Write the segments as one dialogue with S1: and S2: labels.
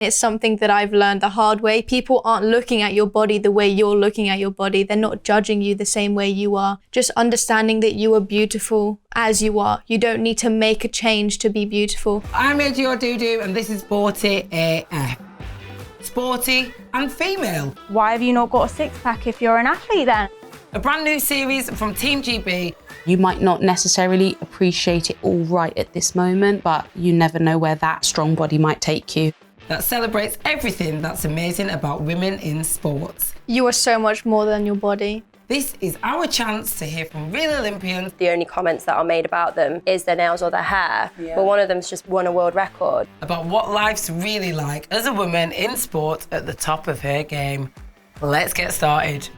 S1: It's something that I've learned the hard way. People aren't looking at your body the way you're looking at your body. They're not judging you the same way you are. Just understanding that you are beautiful as you are. You don't need to make a change to be beautiful.
S2: I'm AJ Odudu and this is Sporty AF. Sporty and Female.
S3: Why have you not got a six-pack if you're an athlete then?
S2: A brand new series from Team GB.
S4: You might not necessarily appreciate it all right at this moment, but you never know where that strong body might take you.
S2: That celebrates everything that's amazing about women in sports.
S1: You are so much more than your body.
S2: This is our chance to hear from real Olympians.
S5: The only comments that are made about them is their nails or their hair, but one of them's just won a world record.
S2: About what life's really like as a woman in sport at the top of her game. Let's get started.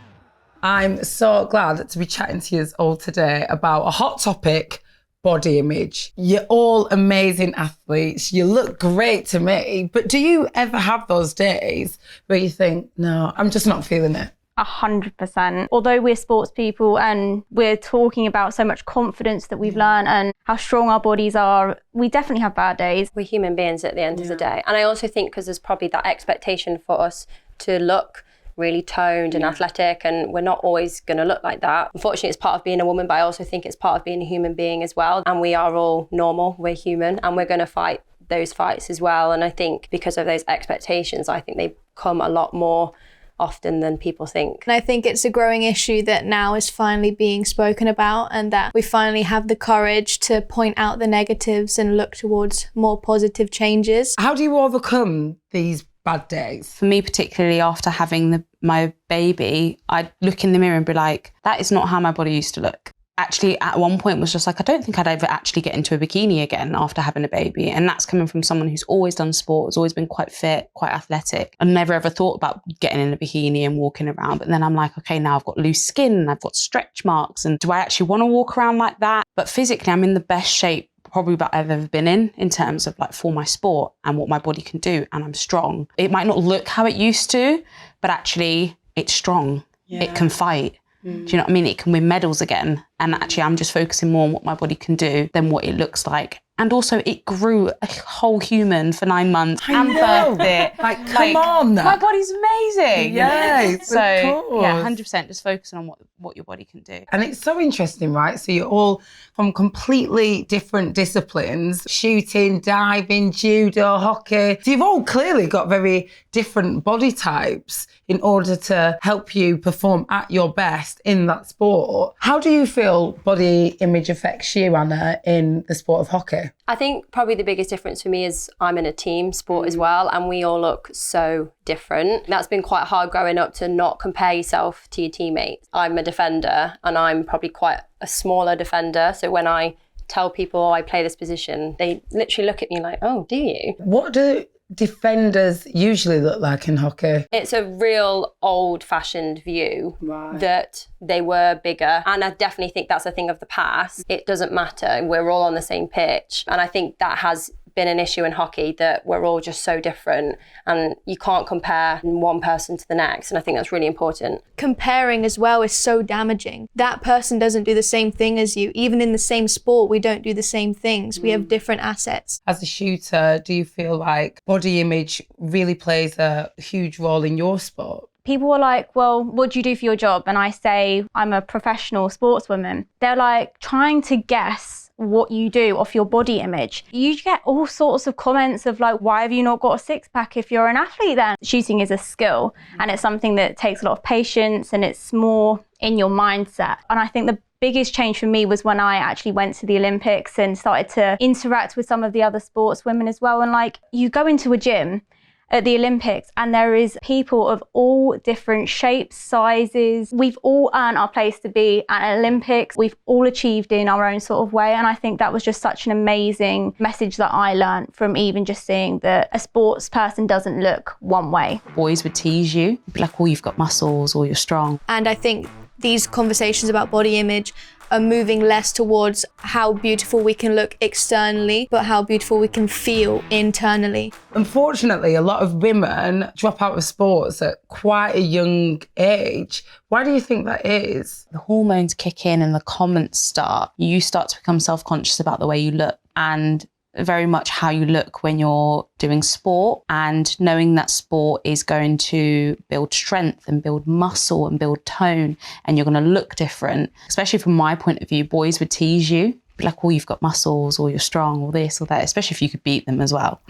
S2: I'm so glad to be chatting to you all today about a hot topic, body image. You're all amazing athletes. You look great to me, but do you ever have those days where you think, no, I'm just not feeling it?
S3: 100%. Although we're sports people and we're talking about so much confidence that we've learned and how strong our bodies are, we definitely have bad days.
S5: We're human beings at the end of the day. And I also think because there's probably that expectation for us to look really toned and athletic, and we're not always going to look like that. Unfortunately, it's part of being a woman, but I also think it's part of being a human being as well. And we are all normal, we're human, and we're going to fight those fights as well. And I think because of those expectations, I think they come a lot more often than people think.
S1: And I think it's a growing issue that now is finally being spoken about, and that we finally have the courage to point out the negatives and look towards more positive changes.
S2: How do you overcome these bad days?
S4: For me, particularly after having my baby, I'd look in the mirror and be like, that is not how my body used to look. Actually, at one point was just like, I don't think I'd ever actually get into a bikini again after having a baby. And that's coming from someone who's always done sport, has always been quite fit, quite athletic. I never ever thought about getting in a bikini and walking around. But then I'm like, okay, now I've got loose skin and I've got stretch marks. And do I actually want to walk around like that? But physically, I'm in the best shape probably that I've ever been in terms of like for my sport and what my body can do, and I'm strong. It might not look how it used to, but actually it's strong. Yeah. It can fight. Do you know what I mean? It can win medals again. And actually I'm just focusing more on what my body can do than what it looks like. And also it grew a whole human for 9 months and birthed it.
S2: Like, come on.
S4: My body's amazing.
S2: Yes,
S4: so,
S2: of course.
S4: yeah, 100% just focusing on what your body can do.
S2: And it's so interesting, right? So you're all from completely different disciplines, shooting, diving, judo, hockey. So you've all clearly got very different body types in order to help you perform at your best in that sport. How do you feel body image affects you, Anna, in the sport of hockey?
S5: I think probably the biggest difference for me is I'm in a team sport as well, and we all look so different. That's been quite hard growing up, to not compare yourself to your teammates. I'm a defender and I'm probably quite a smaller defender. So when I tell people, oh, I play this position, they literally look at me like, oh, do you?
S2: What do defenders usually look like in hockey?
S5: It's a real old-fashioned view that they were bigger, and I definitely think that's a thing of the past. It doesn't matter, we're all on the same pitch, and I think that has been an issue in hockey, that we're all just so different and you can't compare one person to the next, and I think that's really important.
S1: Comparing as well is so damaging. That person doesn't do the same thing as you. Even in the same sport, we don't do the same things. We have different assets.
S2: As a shooter, do you feel like body image really plays a huge role in your sport?
S3: People are like, well, what do you do for your job? And I say, I'm a professional sportswoman. They're like trying to guess what you do off your body image. You get all sorts of comments of like, why have you not got a six-pack if you're an athlete then? Shooting is a skill, and it's something that takes a lot of patience, and it's more in your mindset. And I think the biggest change for me was when I actually went to the Olympics and started to interact with some of the other sportswomen as well. And like, you go into a gym at the Olympics and there is people of all different shapes, sizes. We've all earned our place to be at Olympics. We've all achieved in our own sort of way. And I think that was just such an amazing message that I learned from even just seeing that a sports person doesn't look one way.
S4: Boys would tease you, be like, oh, you've got muscles or you're strong.
S1: And I think these conversations about body image are moving less towards how beautiful we can look externally, but how beautiful we can feel internally.
S2: Unfortunately, a lot of women drop out of sports at quite a young age. Why do you think that is?
S4: The hormones kick in and the comments start. You start to become self-conscious about the way you look. And very much how you look when you're doing sport, and knowing that sport is going to build strength and build muscle and build tone, and you're going to look different. Especially from my point of view, boys would tease you. Be like, oh, you've got muscles, or you're strong, or this or that, especially if you could beat them as well.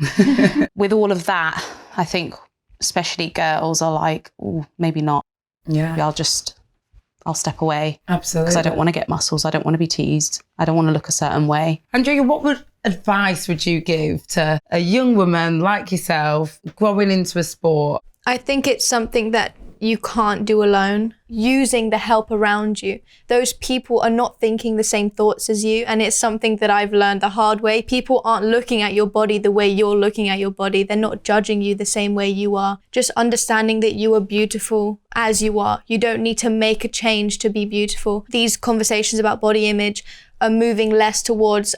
S4: With all of that, I think especially girls are like, oh, maybe not.
S2: Yeah.
S4: Maybe I'll step away.
S2: Absolutely.
S4: Because I don't want to get muscles. I don't want to be teased. I don't want to look a certain way.
S2: Andrea, what advice would you give to a young woman like yourself growing into a sport?
S1: I think it's something that you can't do alone. Using the help around you. Those people are not thinking the same thoughts as you, and it's something that I've learned the hard way. People aren't looking at your body the way you're looking at your body. They're not judging you the same way you are. Just understanding that you are beautiful as you are. You don't need to make a change to be beautiful. These conversations about body image are moving less towards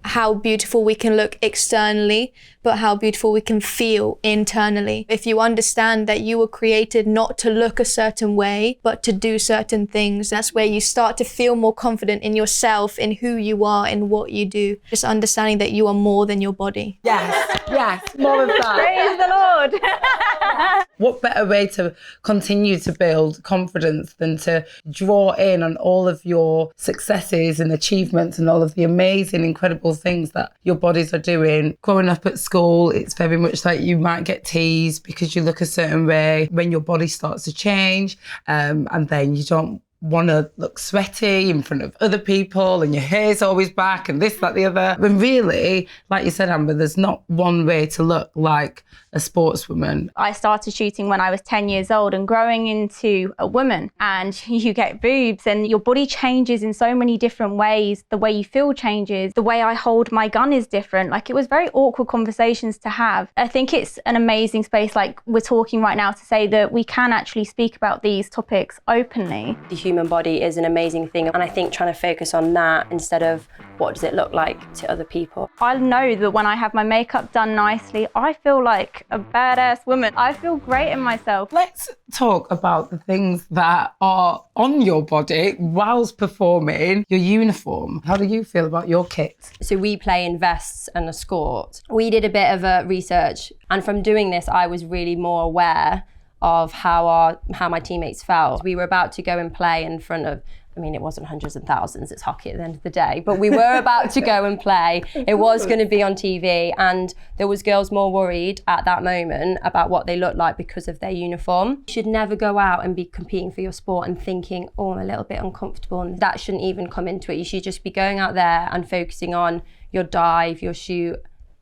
S1: how beautiful we can look externally, but how beautiful we can feel internally. If you understand that you were created not to look a certain way, but to do certain things, that's where you start to feel more confident in yourself, in who you are, in what you do. Just understanding that you are more than your body.
S2: Yes, more of that.
S3: Praise the Lord.
S2: What better way to continue to build confidence than to draw in on all of your successes and achievements and all of the amazing, incredible things that your bodies are doing. Growing up at school, it's very much like you might get teased because you look a certain way when your body starts to change, and then you don't want to look sweaty in front of other people, and your hair's always back and this, that, the other. But really, like you said, Amber, there's not one way to look like a sportswoman.
S3: I started shooting when I was 10 years old, and growing into a woman, and you get boobs and your body changes in so many different ways. The way you feel changes. The way I hold my gun is different. Like, it was very awkward conversations to have. I think it's an amazing space, like we're talking right now, to say that we can actually speak about these topics openly.
S5: The human body is an amazing thing, and I think trying to focus on that instead of what does it look like to other people.
S3: I know that when I have my makeup done nicely, I feel like a badass woman. I feel great in myself.
S2: Let's talk about the things that are on your body whilst performing your uniform. How do you feel about your kit?
S5: So we play in vests and a skirt. We did a bit of a research, and from doing this, I was really more aware of how my teammates felt. We were about to go and play in front of, I mean, it wasn't hundreds and thousands, it's hockey at the end of the day, but we were about to go and play. It was going to be on TV, and there was girls more worried at that moment about what they looked like because of their uniform. You should never go out and be competing for your sport and thinking, oh, I'm a little bit uncomfortable, and that shouldn't even come into it. You should just be going out there and focusing on your dive, your shoot,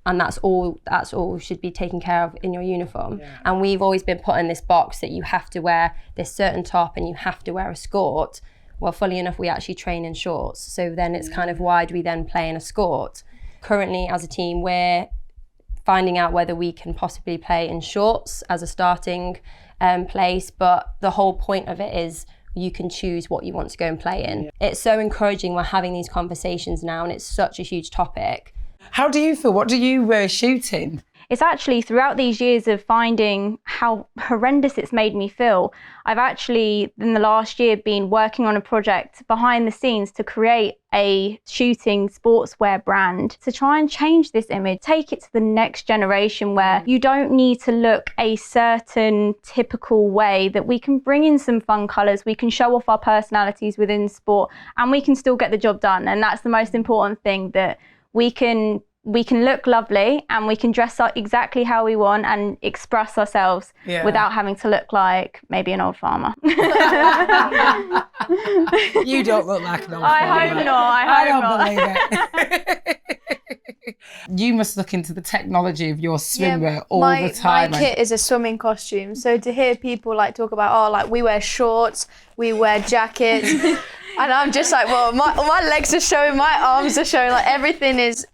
S5: and that's all should be taken care of in your uniform. Yeah. And we've always been put in this box that you have to wear this certain top and you have to wear a skirt. Well, fully enough, we actually train in shorts. So then it's kind of, why do we then play in a skirt? Currently, as a team, we're finding out whether we can possibly play in shorts as a starting place. But the whole point of it is you can choose what you want to go and play in. Yeah. It's so encouraging. We're having these conversations now, and it's such a huge topic.
S2: How do you feel? What do you wear shooting?
S3: It's actually throughout these years of finding how horrendous it's made me feel, I've actually, in the last year, been working on a project behind the scenes to create a shooting sportswear brand to try and change this image, take it to the next generation where you don't need to look a certain typical way, that we can bring in some fun colours, we can show off our personalities within sport, and we can still get the job done. And that's the most important thing, that we can look lovely and we can dress up exactly how we want and express ourselves without having to look like maybe an old farmer.
S2: You don't look like an old farmer.
S3: I hope not. I
S2: don't believe it. You must look into the technology of your swimwear all the time.
S1: My kit is a swimming costume. So to hear people like talk about, we wear shorts, we wear jackets. And I'm just like, well, my legs are showing, my arms are showing, like everything is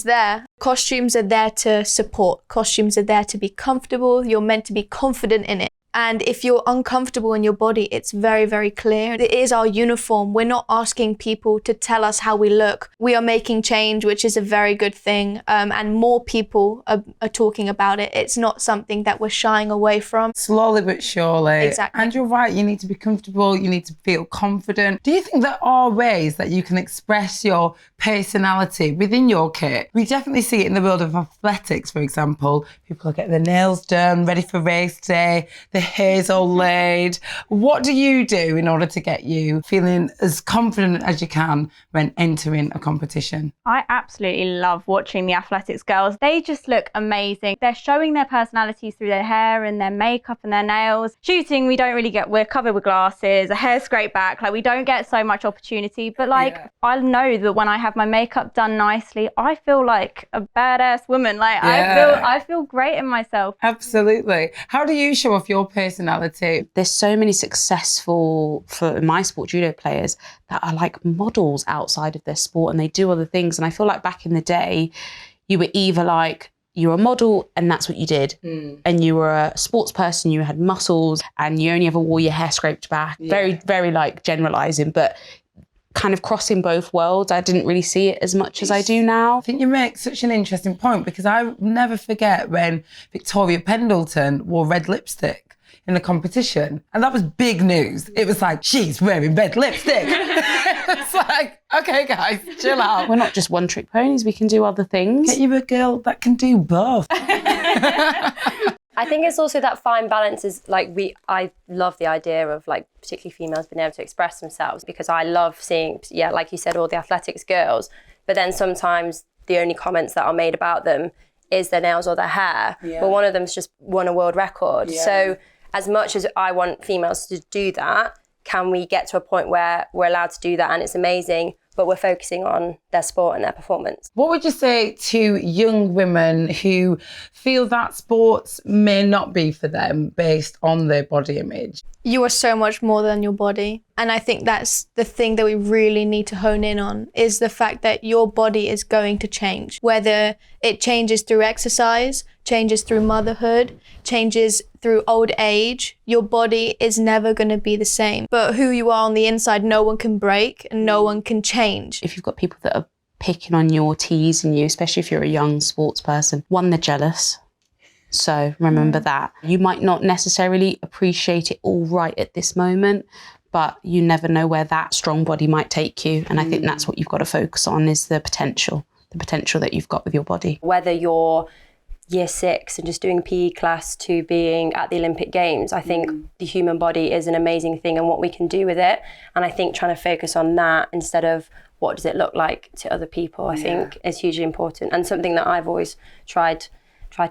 S1: there. Costumes are there to support. Costumes are there to be comfortable. You're meant to be confident in it. And if you're uncomfortable in your body, it's very, very clear. It is our uniform. We're not asking people to tell us how we look. We are making change, which is a very good thing. And more people are talking about it. It's not something that we're shying away from.
S2: Slowly but surely.
S1: Exactly.
S2: And you're right, you need to be comfortable, you need to feel confident. Do you think there are ways that you can express your personality within your kit? We definitely see it in the world of athletics, for example. People are getting their nails done, ready for race day, their hair's all laid. What do you do in order to get you feeling as confident as you can when entering a competition?
S3: I absolutely love watching the athletics girls. They just look amazing. They're showing their personalities through their hair and their makeup and their nails. Shooting, we're covered with glasses, a hair scraped back. Like, we don't get so much opportunity. But I know that when I have my makeup done nicely, I feel like a badass woman. Like, I feel great in myself.
S2: Absolutely. How do you show off your personality?
S4: There's so many successful, for my sport, judo players that are like models outside of their sport, and they do other things. And I feel like back in the day, you were either like, you were a model and that's what you did. And you were a sports person, you had muscles and you only ever wore your hair scraped back. Very, very like generalising, but kind of crossing both worlds. I didn't really see it as much as I do now.
S2: I think you make such an interesting point, because I never forget when Victoria Pendleton wore red lipstick in a competition, and that was big news. It was like, she's wearing red lipstick. It's like, okay guys, chill out.
S4: We're not just one trick ponies, we can do other things.
S2: Get you a girl that can do both.
S5: I think it's also that fine balance is like, I love the idea of like particularly females being able to express themselves, because I love seeing, like you said, all the athletics girls, but then sometimes the only comments that are made about them is their nails or their hair. But one of them's just won a world record. So as much as I want females to do that, can we get to a point where we're allowed to do that and it's amazing, but we're focusing on their sport and their performance?
S2: What would you say to young women who feel that sports may not be for them based on their body image?
S1: You are so much more than your body. And I think that's the thing that we really need to hone in on, is the fact that your body is going to change. Whether it changes through exercise, changes through motherhood, changes through old age, your body is never going to be the same. But who you are on the inside, no one can break and no one can change.
S4: If you've got people that are picking on you or teasing you, especially if you're a young sports person, one, they're jealous. So remember that. You might not necessarily appreciate it all right at this moment, but you never know where that strong body might take you. And I think that's what you've got to focus on, is the potential that you've got with your body.
S5: Whether you're year 6 and just doing PE class to being at the Olympic Games, I think the human body is an amazing thing and what we can do with it. And I think trying to focus on that instead of what does it look like to other people, I think is hugely important, and something that I've always tried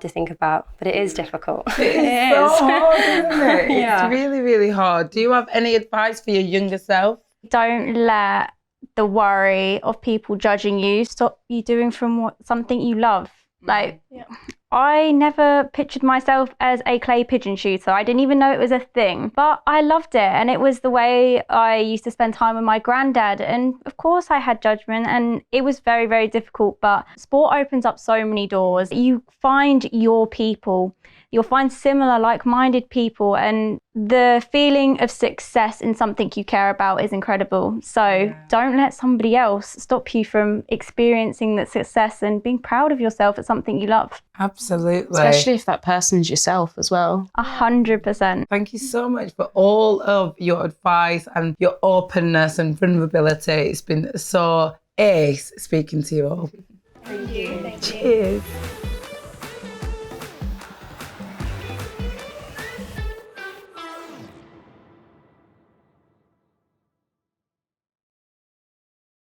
S5: to think about, but it is difficult.
S2: It is so hard, isn't it? It's really, really hard. Do you have any advice for your younger self?
S3: Don't let the worry of people judging you stop you doing something you love. Like, I never pictured myself as a clay pigeon shooter. I didn't even know it was a thing, but I loved it. And it was the way I used to spend time with my granddad. And of course I had judgment and it was very, very difficult, but sport opens up so many doors. You find your people, you'll find similar like-minded people, and the feeling of success in something you care about is incredible. So don't let somebody else stop you from experiencing that success and being proud of yourself at something you love.
S2: Absolutely.
S4: Especially if that person's yourself as well.
S3: 100%.
S2: Thank you so much for all of your advice and your openness and vulnerability. It's been so ace speaking to you all.
S1: Thank you.
S2: Cheers.